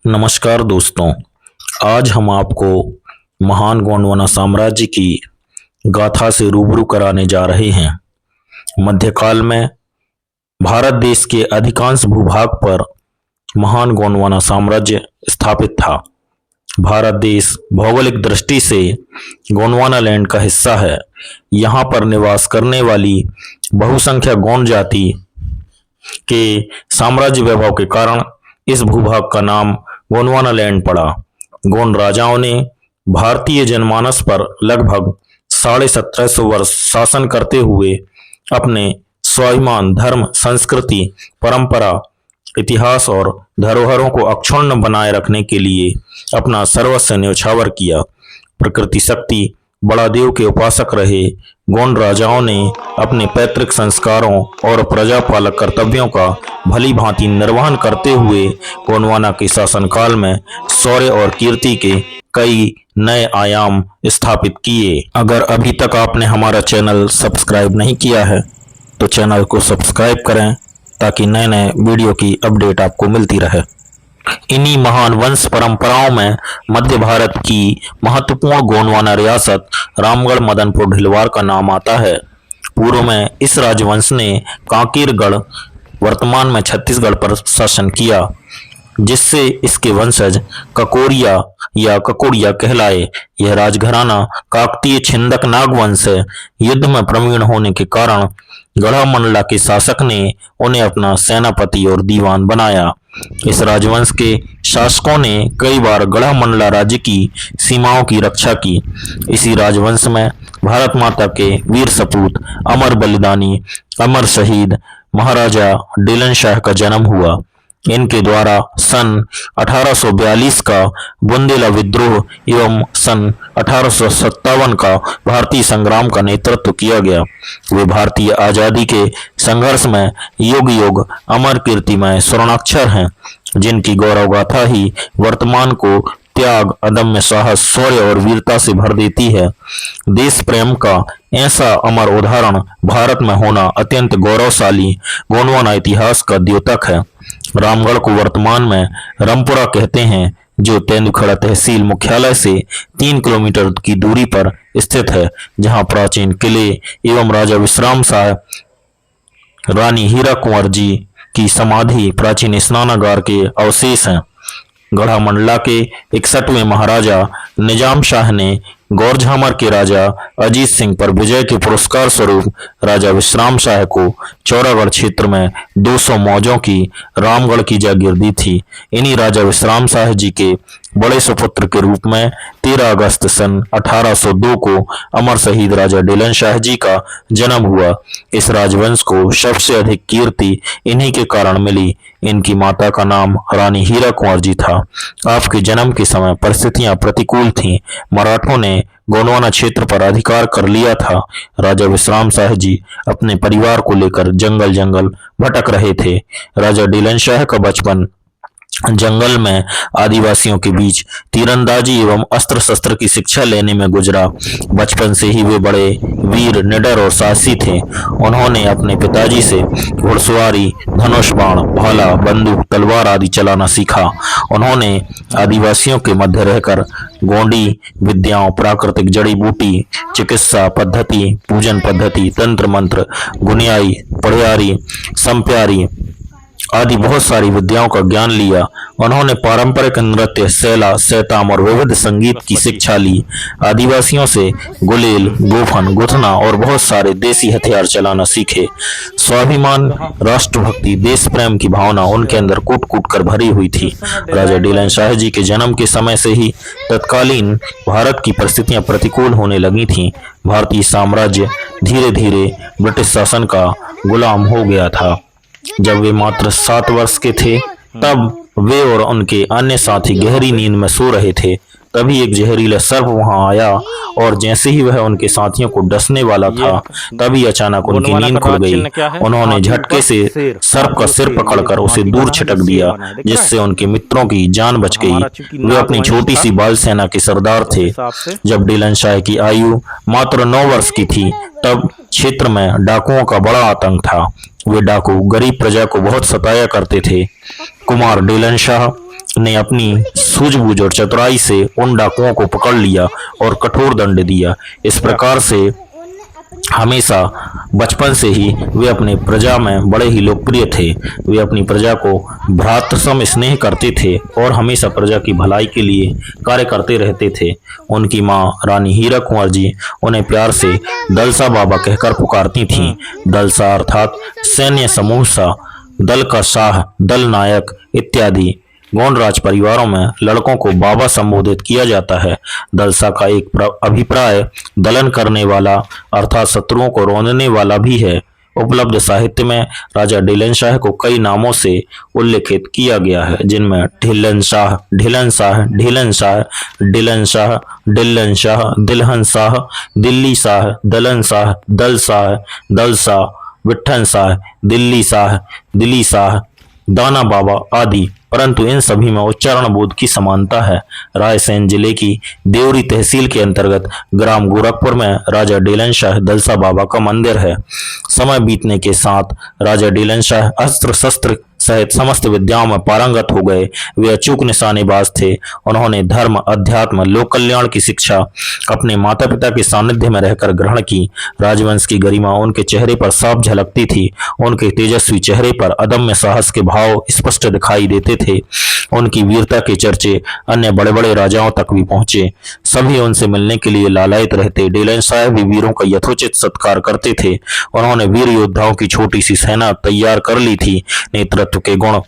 नमस्कार दोस्तों, आज हम आपको महान गोंडवाना साम्राज्य की गाथा से रूबरू कराने जा रहे हैं। मध्यकाल में भारत देश के अधिकांश भूभाग पर महान गोंडवाना साम्राज्य स्थापित था। भारत देश भौगोलिक दृष्टि से गोंडवाना लैंड का हिस्सा है। यहाँ पर निवास करने वाली बहुसंख्यक गोंड जाति के साम्राज्य वैभव के कारण इस भूभाग का नाम गोंडवाना लैंड पड़ा। गोंड राजाओं ने भारतीय जनमानस पर लगभग 1750 वर्ष शासन करते हुए अपने स्वाभिमान, धर्म, संस्कृति, परंपरा, इतिहास और धरोहरों को अक्षुण्ण बनाए रखने के लिए अपना सर्वस्व न्यौछावर किया। प्रकृति शक्ति बड़ा देव के उपासक रहे गोंड राजाओं ने अपने पैतृक संस्कारों और प्रजापालक कर्तव्यों का भली भांति निर्वहन करते हुए गोंडवाना के शासनकाल में शौर्य और कीर्ति के कई नए आयाम स्थापित किए। अगर अभी तक आपने हमारा चैनल सब्सक्राइब नहीं किया है तो चैनल को सब्सक्राइब करें ताकि नए नए वीडियो की अपडेट आपको मिलती रहे। इन्हीं महान वंश परंपराओं में मध्य भारत की महत्वपूर्ण गोंडवाना रियासत रामगढ़ मदनपुर ढिलवार का नाम आता है। पूर्व में इस राजवंश ने कांकेरगढ़ वर्तमान में छत्तीसगढ़ पर शासन किया, जिससे इसके वंशज ककोरिया या ककोड़िया कहलाए। यह राजघराना काकतीय छिंदक नागवंश है। युद्ध में प्रवीण होने के कारण गढ़ामंडला के शासक ने उन्हें अपना सेनापति और दीवान बनाया। इस राजवंश के शासकों ने कई बार गढ़ामंडला राज्य की सीमाओं की रक्षा की। इसी राजवंश में भारत माता के वीर सपूत, अमर बलिदानी, अमर शहीद महाराजा डीलन शाह का जन्म हुआ। इनके द्वारा सन 1842 का बुंदेला विद्रोह एवं सन 1857 का भारतीय संग्राम का नेतृत्व किया गया। वे भारतीय आजादी के संघर्ष में युग युग अमर कीर्तिमय स्वर्णाक्षर हैं, जिनकी गौरव गाथा ही वर्तमान को त्याग, अदम्य साहस, शौर्य और वीरता से भर देती है। देश प्रेम का ऐसा अमर उदाहरण भारत में होना अत्यंत गौरवशाली गोंडवाना इतिहास का द्योतक है। रामगढ़ को वर्तमान में रामपुरा कहते हैं, जो तेंदुखेड़ा तहसील मुख्यालय से 3 किलोमीटर की दूरी पर स्थित है, जहां प्राचीन किले एवं राजा विश्राम शाह, रानी हीरा कुंवर जी की समाधि, प्राचीन स्नानागार के अवशेष हैं। गढ़ामंडला के 61वें महाराजा निजाम शाह ने गौरझामर के राजा अजीत सिंह पर विजय के पुरस्कार स्वरूप राजा विश्राम शाह को चौरागढ़ क्षेत्र में 200 मौजों की रामगढ़ की जागीर दी थी। इन्हीं राजा विश्राम शाह जी के बड़े सुपुत्र के रूप में 13 अगस्त सन 1802 को अमर शहीद राजा डीलन शाह जी का जन्म हुआ। इस राजवंश को सबसे अधिक कीर्ति इन्हीं के कारण मिली। इनकी माता का नाम रानी हीरा कुंवर जी था। आपके जन्म के समय परिस्थितियां प्रतिकूल थीं। मराठों ने गोंडवाना क्षेत्र पर अधिकार कर लिया था। राजा विश्राम शाह जी अपने परिवार को लेकर जंगल जंगल भटक रहे थे। राजा डीलन शाह का बचपन जंगल में आदिवासियों के बीच तीरंदाजी एवं अस्त्र शस्त्र की शिक्षा लेने में गुजरा। बचपन से ही वे बड़े वीर, निडर और साहसी थे। उन्होंने अपने पिताजी से घुड़सवारी, धनुष बाण, भाला, बंदूक, तलवार आदि चलाना सीखा। उन्होंने आदिवासियों के मध्य रहकर गोंडी विद्याओं, प्राकृतिक जड़ी बूटी चिकित्सा पद्धति, पूजन पद्धति, तंत्र मंत्र, गुनियाई, पढ़ियारी, संप्यारी आदि बहुत सारी विद्याओं का ज्ञान लिया। उन्होंने पारंपरिक नृत्य, सैला, सैताम और विविध संगीत की शिक्षा ली। आदिवासियों से गुलेल, गोफन, गुथना और बहुत सारे देसी हथियार चलाना सीखे। स्वाभिमान, राष्ट्रभक्ति, देश प्रेम की भावना उनके अंदर कूट कूट कर भरी हुई थी। राजा डीलन शाह जी के जन्म के समय से ही तत्कालीन भारत की परिस्थितियां प्रतिकूल होने लगी थीं। भारतीय साम्राज्य धीरे धीरे ब्रिटिश शासन का गुलाम हो गया था। जब वे मात्र 7 वर्ष के थे, तब वे और उनके अन्य साथी गहरी नींद में सो रहे थे। तभी एक जहरीला सर्प वहां आया और जैसे ही वह उनके साथियों को डसने वाला था, तभी अचानक उनकी नींद खुल गई। उन्होंने झटके से सर्प का सिर पकड़कर उसे दूर छिटक दिया, जिससे उनके मित्रों की जान बच गई। वे अपनी छोटी सी बाल सेना के सरदार थे। जब डीलन शाह की आयु मात्र 9 वर्ष की थी, तब क्षेत्र में डाकुओं का बड़ा आतंक था। वे डाकू गरीब प्रजा को बहुत सताया करते थे। कुमार डीलन शाह ने अपनी सूझबूझ और चतुराई से उन डाकुओं को पकड़ लिया और कठोर दंड दिया। इस प्रकार से हमेशा बचपन से ही वे अपने प्रजा में बड़े ही लोकप्रिय थे। वे अपनी प्रजा को भ्रातृसम स्नेह करते थे और हमेशा प्रजा की भलाई के लिए कार्य करते रहते थे। उनकी माँ रानी हीरा कुंवर जी उन्हें प्यार से दलसा बाबा कहकर पुकारती थीं। दलसा अर्थात सैन्य समूह सा, दल का शाह, दल नायक इत्यादि। गोंड राज परिवारों में लड़कों को बाबा संबोधित किया जाता है। दलसा का एक अभिप्राय दलन करने वाला अर्थात शत्रुओं को रौंदने वाला भी है। उपलब्ध साहित्य में राजा ढिलन को कई नामों से उल्लेखित किया गया है, जिनमें ढिलन शाह, ढिलन शाह, ढिलन शाह, डिलन शाह, डिल्लन शाह, दिलहन शाह, दिल्ली शाह, दलन शाह, दल शाह, दल शाह, विट्ठन शाह, दिल्ली शाह, दिली शाह, दाना बाबा आदि। परंतु इन सभी में उच्चारण बोध की समानता है। रायसेन जिले की देवरी तहसील के अंतर्गत ग्राम गोरखपुर में राजा ढिलन शाह दलसा बाबा का मंदिर है। समय बीतने के साथ राजा ढिलन शाह अस्त्र शस्त्र सहित समस्त विद्याओं में पारंगत हो गए। वे अचूक निशानेबाज थे। उन्होंने धर्म, अध्यात्म, लोक कल्याण की शिक्षा अपने माता पिता के सानिध्य में रहकर ग्रहण की। राजवंश की गरिमा उनके चेहरे पर साफ झलकती थी। उनके तेजस्वी चेहरे पर अदम्य साहस के भाव स्पष्ट दिखाई देते थे। उनकी वीरता के चर्चे अन्य बड़े बड़े राजाओं तक भी पहुंचे। सभी उनसे मिलने के लिए लालायित रहते। ढिलन शाह भी वीरों का यथोचित सत्कार करते थे। उन्होंने वीर योद्धाओं की छोटी सी सेना तैयार कर ली थी। नेतृत्व के गुण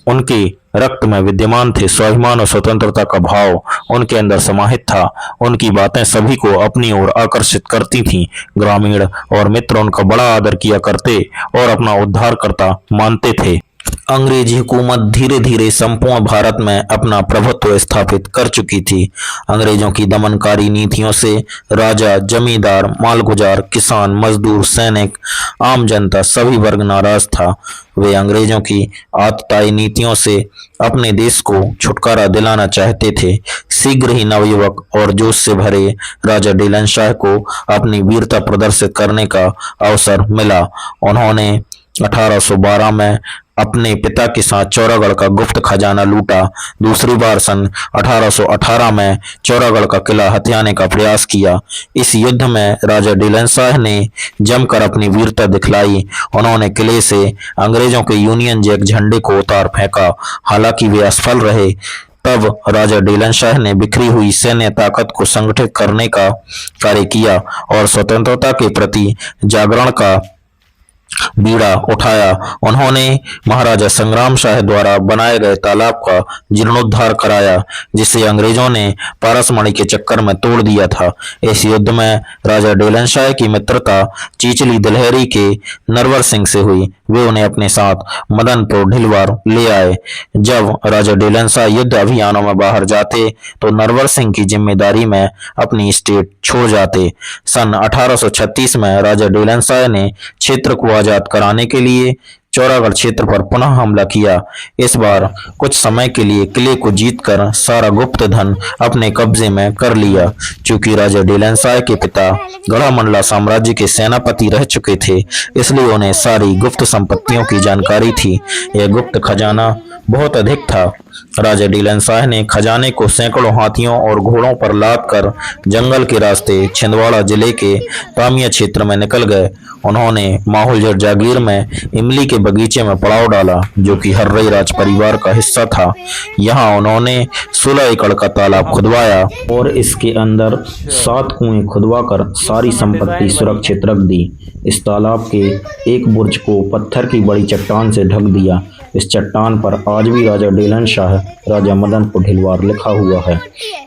उनके रक्त में विद्यमान थे। स्वाभिमान और स्वतंत्रता का भाव उनके अंदर समाहित था। उनकी बातें सभी को अपनी ओर आकर्षित करती थीं। ग्रामीण और मित्र उनका बड़ा आदर किया करते और अपना उद्धारकर्ता मानते थे। अंग्रेजी हुकूमत धीरे धीरे संपूर्ण भारत में अपना प्रभुत्व स्थापित कर चुकी थी। अंग्रेजों की दमनकारी नीतियों से राजा, जमींदार, मालगुजार, किसान, मजदूर, सैनिक, आम जनता सभी वर्ग नाराज था। वे अंग्रेजों की आतताई नीतियों से अपने देश को छुटकारा दिलाना चाहते थे। शीघ्र ही नवयुवक और जोश से भरे राजा ढिलन शाह को अपनी वीरता प्रदर्शित करने का अवसर मिला। उन्होंने 1812 में अपने पिता के साथ चौरागढ़ का गुप्त खजाना लूटा। दूसरी बार सन 1818 में चौरागढ़ का किला हथियाने का प्रयास किया। इस युद्ध में राजा ढिलन शाह ने जमकर अपनी वीरता दिखलाई। उन्होंने किले से अंग्रेजों के यूनियन जैक झंडे को उतार फेंका। हालांकि वे असफल रहे। तब राजा ढिलन शाह ने बिखरी हुई सैन्य ताकत को संगठित करने का कार्य किया और स्वतंत्रता के प्रति जागरण का बीड़ा उठाया। उन्होंने महाराजा संग्राम शाह द्वारा बनाए गए तालाब का जीर्णोद्धार कराया, जिसे अंग्रेजों ने पारसमणि के चक्कर में तोड़ दिया था। इस युद्ध में राजा ढिलन शाह की मित्रता चीचली दिलहरी के नरवर सिंह से हुई। वे उन्हें अपने साथ मदनपुर ढिलवार ले आए। जब राजा ढिलन शाह युद्ध अभियानों में बाहर जाते तो नरवर सिंह की जिम्मेदारी में अपनी स्टेट छोड़ जाते। सन 1836 में राजा ढिलन शाह ने क्षेत्र को आजाद कराने के लिए चौरागढ़ क्षेत्र पर पुनः हमला किया। इस बार कुछ समय के लिए किले को जीतकर सारा गुप्त धन अपने कब्जे में कर लिया। चूंकि राजा ढिलन शाह के पिता गढ़ामंडला साम्राज्य के सेनापति रह चुके थे, इसलिए उन्हें सारी गुप्त संपत्तियों की जानकारी थी। यह गुप्त खजाना बहुत अधिक था। राजा ढिलन शाह ने खजाने को सैकड़ों हाथियों और घोड़ों पर लाद कर जंगल के रास्ते छिंदवाड़ा जिले के तामिया क्षेत्र में निकल गए। उन्होंने माहौलझर जागीर में इमली के बगीचे में पड़ाव डाला, जो कि हर्रई राज परिवार का हिस्सा था। यहाँ उन्होंने 16 एकड़ का तालाब खुदवाया और इसके अंदर 7 कुएं खुदवाकर सारी संपत्ति सुरक्षित रख दी। इस तालाब के एक बुर्ज को पत्थर की बड़ी चट्टान से ढक दिया। इस चट्टान पर आज भी राजा ढिलन शाह राजा मदनपुर ढिलवार लिखा हुआ है,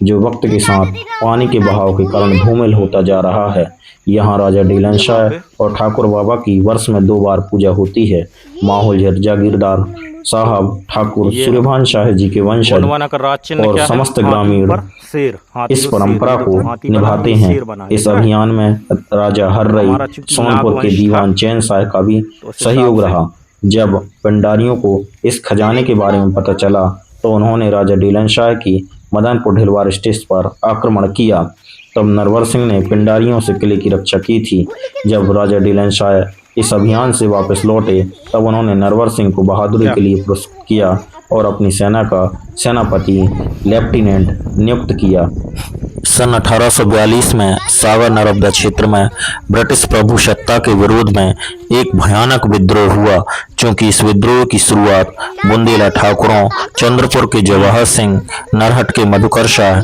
जो वक्त के साथ पानी के बहाव के कारण धूमिल होता जा रहा है। यहाँ राजा ढिलन शाह और ठाकुर बाबा की वर्ष में 2 बार पूजा होती है। माहौलझर जागीरदार साहब ठाकुर सूर्यभान शाह जी के वंशज और समस्त ग्रामीण इस परंपरा को निभाते हैं। इस अभियान में राजा हर्रई सोनपुर के दीवान चैन शाह का भी सहयोग रहा। जब पिंडारियों को इस खजाने के बारे में पता चला तो उन्होंने राजा ढिलन शाह की मदनपुर ढिलवार स्टेट पर आक्रमण किया। तब नरवर सिंह ने पिंडारियों से किले की रक्षा की थी। जब राजा ढिलन शाह इस अभियान से वापस लौटे तब उन्होंने नरवर सिंह को बहादुरी के लिए पुरस्कृत किया। और अपनी सेना का सेनापति लेफ्टिनेंट नियुक्त किया। सन 1842 में सागर नर्मदा क्षेत्र में ब्रिटिश प्रभुसत्ता के विरोध में एक भयानक विद्रोह हुआ। क्योंकि इस विद्रोह की शुरुआत बुंदेला ठाकुरों, चंद्रपुर के जवाहर सिंह, नरहट के मधुकर शाह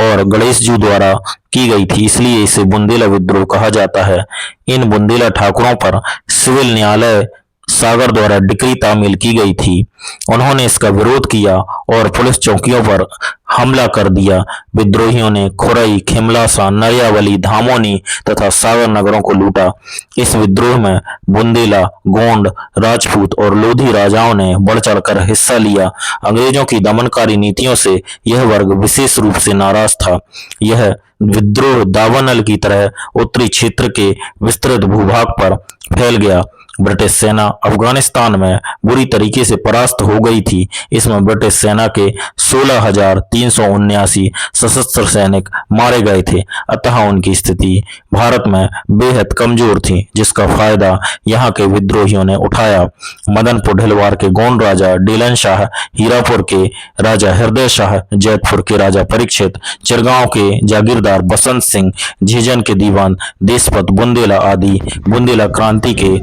और गणेश जी द्वारा की गई थी, इसलिए इसे बुंदेला विद्रोह कहा जाता है। इन बुंदेला ठाकुरों पर सिविल न्यायालय सागर द्वारा डिक्री तामील की गई थी। उन्होंने इसका विरोध किया और पुलिस चौकियों पर हमला कर दिया। विद्रोहियों ने खुरई, खिमलासा, नरियावली, धामोनी तथा सागर नगरों को लूटा। इस विद्रोह में बुंदेला, गोंड, राजपूत और लोधी राजाओं ने बढ़ चढ़कर हिस्सा लिया। अंग्रेजों की दमनकारी नीतियों से यह वर्ग विशेष रूप से नाराज था। यह विद्रोह दावानल की तरह उत्तरी क्षेत्र के विस्तृत भूभाग पर फैल गया। ब्रिटिश सेना अफगानिस्तान में बुरी तरीके से परास्त हो गई थी। इसमें ब्रिटिश सेना के 16,379 सशस्त्र सैनिक मारे गए थे। अतः उनकी स्थिति भारत में बेहद कमजोर थी, जिसका फायदा यहाँ के विद्रोहियों ने उठाया। मदनपुर ढिलवार के गोंड राजा डीलन शाह, हीरापुर के राजा हृदय शाह, जैतपुर के राजा परीक्षित, चिरगांव के जागीरदार बसंत सिंह, झीजन के दीवान देशपत बुंदेला आदि बुंदेला क्रांति के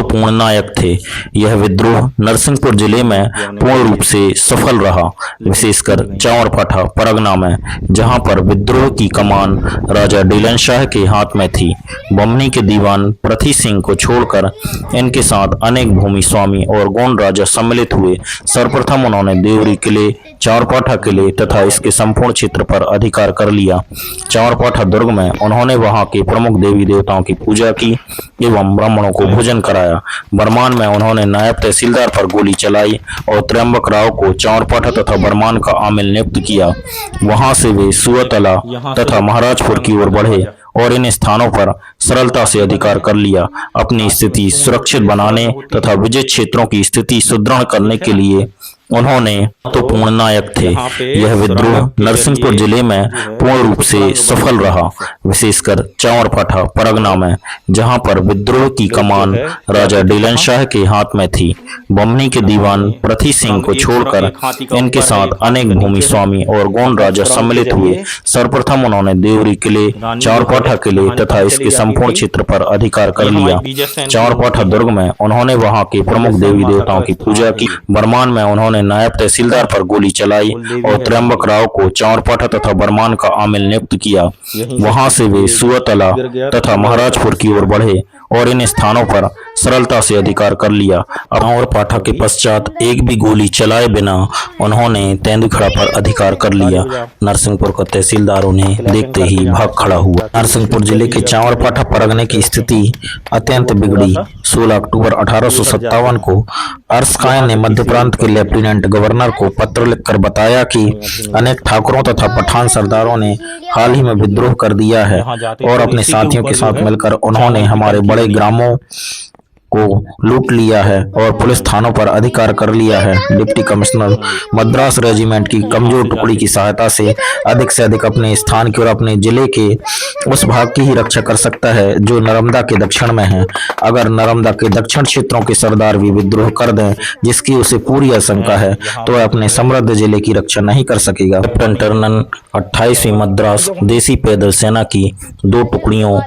पूर्ण नायक थे। यह विद्रोह नरसिंहपुर जिले में पूर्ण रूप से सफल रहा, विशेषकर चावरपाठा परगना में, जहां पर विद्रोह की कमान राजा डीलन शाह के हाथ में थी। बमनी के दीवान पृथ्वी सिंह को छोड़कर इनके साथ अनेक भूमि स्वामी और गोंड राजा सम्मिलित हुए। सर्वप्रथम उन्होंने देवरी किले, चावरपाठा किले तथा इसके संपूर्ण क्षेत्र पर अधिकार कर लिया। चावरपाठा दुर्ग में उन्होंने वहां के प्रमुख देवी देवताओं की पूजा की एवं ब्राह्मणों को भोजन कराया। बरमान में उन्होंने नायब तहसीलदार पर गोली चलाई और त्र्यंबक राव को चावरपाठा तथा बरमान का आमिल नियुक्त किया। वहां से वे सुअतला तथा महाराजपुर की ओर बढ़े और इन स्थानों पर सरलता से अधिकार कर लिया। अपनी स्थिति सुरक्षित बनाने तथा विजय क्षेत्रों की स्थिति सुदृढ़ करने के लिए उन्होंने महत्वपूर्ण नायक थे। यह विद्रोह नरसिंहपुर जिले में पूर्ण रूप से सफल रहा, विशेषकर चावरपाठा परगना में, जहां पर विद्रोह की कमान राजा डीलन शाह के हाथ में थी। बमनी के दीवान पृथ्वी सिंह को छोड़कर इनके साथ अनेक भूमि स्वामी और गोंड राजा सम्मिलित हुए। सर्वप्रथम उन्होंने देवरी किले, चावरपाठा किले तथा इसके संपूर्ण क्षेत्र पर अधिकार कर लिया। चावरपाठा दुर्ग में उन्होंने वहां के प्रमुख देवी देवताओं की पूजा की। बरमान में उन्होंने नायब तहसीलदार पर गोली चलाई और त्र्यंबक राव को चावरपाठा तथा बरमान का आमिल नियुक्त किया। वहां से वे सुअतला तथा महाराजपुर की ओर बढ़े और इन स्थानों पर सरलता से अधिकार कर लिया। चावरपाठा के पश्चात एक भी गोली चलाए बिना उन्होंने तेंदुखेड़ा पर अधिकार कर लिया। नरसिंहपुर का तहसीलदार उन्हें देखते ही भाग खड़ा हुआ। नरसिंहपुर जिले के चावरपाठा परगने की स्थिति अत्यंत बिगड़ी। 16 अक्टूबर 1857 को अर्शखान ने मध्य प्रांत के लेफ्टिनेंट गवर्नर को पत्र लिखकर बताया कि अनेक ठाकुरों तथा पठान सरदारों ने हाल ही में विद्रोह कर दिया है और अपने साथियों के साथ मिलकर उन्होंने हमारे बड़े ग्रामों को लूट लिया है और पुलिस थानों पर अधिकार कर लिया है। डिप्टी कमिश्नर मद्रास रेजिमेंट की कमजोर टुकड़ी की सहायता से अधिक अपने स्थान की और अपने जिले के उस भाग की ही रक्षा कर सकता है जो नर्मदा के दक्षिण में है। अगर नर्मदा के दक्षिण क्षेत्रों के सरदार भी विद्रोह कर दें, जिसकी उसे पूरी आशंका है, तो वह अपने समृद्ध जिले की रक्षा नहीं कर सकेगा। कैप्टन टर्नन 28वीं मद्रास देसी पैदल सेना की 2 टुकड़ियों,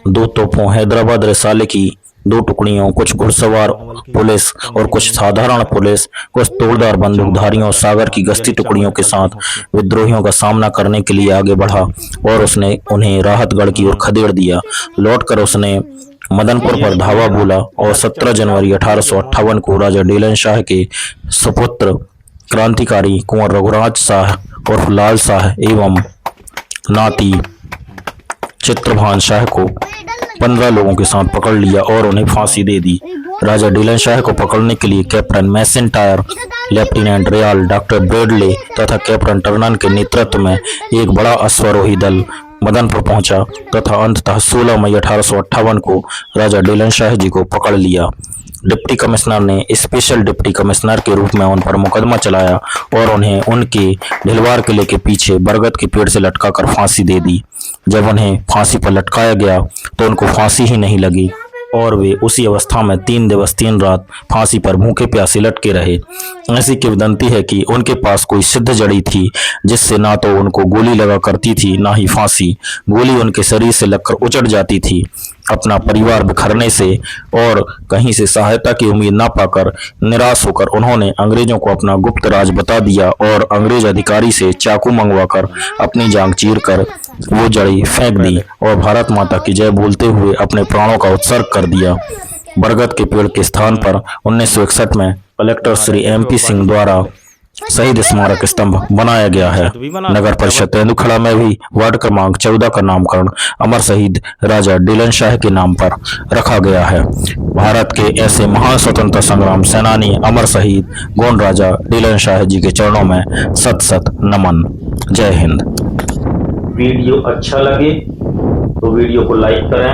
2 तोपों, हैदराबाद रिसाले की 2 टुकड़ियों, कुछ घुड़सवार पुलिस और कुछ साधारण पुलिस, कुछ तोड़दार बंदूकधारियों, सागर की गश्ती टुकड़ियों के साथ विद्रोहियों का सामना करने के लिए आगे बढ़ा और उसने उन्हें राहतगढ़ की ओर खदेड़ दिया। लौटकर उसने मदनपुर पर धावा बोला और 17 जनवरी 1858 को राजा डीलन शाह के सुपुत्र क्रांतिकारी कुंवर रघुराज शाह और लाल शाह एवं नाती चित्रभान शाह को 15 लोगों के साथ पकड़ लिया और उन्हें फांसी दे दी। राजा डीलन शाह को पकड़ने के लिए कैप्टन मैसेंटायर, लेफ्टिनेंट रियाल, डॉक्टर ब्रेडले तथा कैप्टन टर्नन के नेतृत्व में एक बड़ा अश्वारोही दल मदनपुर पहुंचा तथा अंततः 16 मई 1858 को राजा डीलन शाह जी को पकड़ लिया। डिप्टी कमिश्नर ने स्पेशल डिप्टी कमिश्नर के रूप में उन पर मुकदमा चलाया और उन्हें उनके ढिलवार किले के पीछे बरगद के पेड़ से लटकाकर फांसी दे दी। जब उन्हें फांसी पर लटकाया गया तो उनको फांसी ही नहीं लगी। और वे उसी अवस्था में 3 दिवस 3 रात फांसी पर भूखे प्यासे लटके रहे। ऐसी किंवदंती है कि उनके पास कोई सिद्ध जड़ी थी जिससे ना तो उनको गोली लगा करती थी ना ही फांसी। गोली उनके शरीर से लगकर उचट जाती थी। अपना परिवार बिखरने से और कहीं से सहायता की उम्मीद न पाकर निराश होकर उन्होंने अंग्रेजों को अपना गुप्त राज बता दिया और अंग्रेज अधिकारी से चाकू मंगवाकर अपनी जांघ चीरकर वो जड़ी फेंक दी और भारत माता की जय बोलते हुए अपने प्राणों का उत्सर्ग कर दिया। बरगद के पेड़ के स्थान पर 1961 में कलेक्टर श्री MP सिंह द्वारा शहीद स्मारक स्तंभ बनाया गया है। नगर परिषद तेंदुखेड़ा में भी वार्ड क्रमांक 14 का नामकरण अमर शहीद राजा डीलन शाह के नाम पर रखा गया है। भारत के ऐसे महान स्वतंत्रता संग्राम सेनानी अमर शहीद गोंड राजा डीलन शाह जी के चरणों में सत सत नमन। जय हिंद। वीडियो अच्छा लगे तो वीडियो को लाइक करें,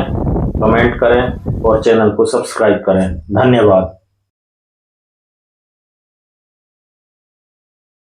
कमेंट करें और चैनल को सब्सक्राइब करें। धन्यवाद।